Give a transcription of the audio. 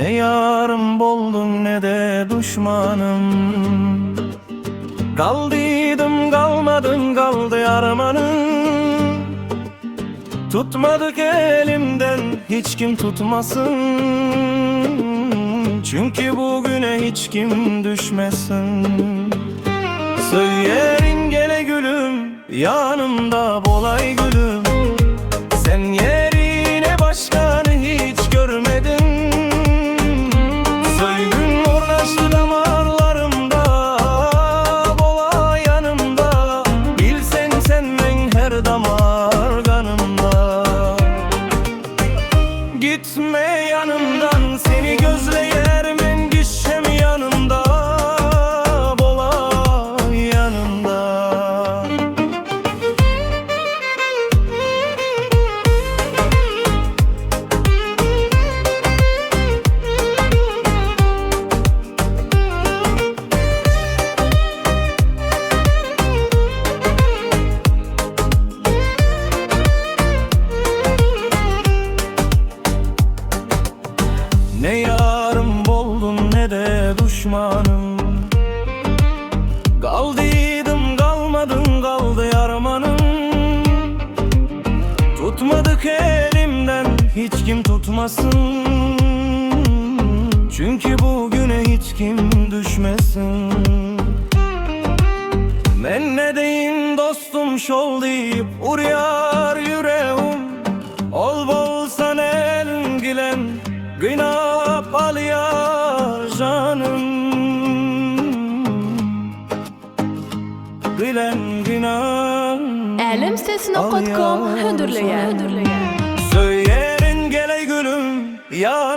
Ne yarım boldum ne de düşmanım. Kaldıydım kalmadın kaldı armanın. Tutmadık elimden hiç kim tutmasın. Çünkü bugüne hiç kim düşmesin. Söylerin gele gülüm, yanımda bolay gülüm. Sen yerine başkanı hiç görmedin. Söygün uğraştı damarlarımda, bola yanımda. Bilsen sen ben her damar kanımda. Gitme yanımdan, seni gözleyer men gişem yanımda. Ne yarım boldum ne de düşmanım. Kaldıydım kalmadın kaldı yarmanım. Tutmadık elimden hiç kim tutmasın. Çünkü bugüne hiç kim düşmesin. Ben ne deyin dostum şol deyip uğrayar yüreğim. Ol bolsan elin gilen Gıynap al ya canım. Gülen günan Alimsesini.com hündürlüğe. Söylerin gele gülüm, ya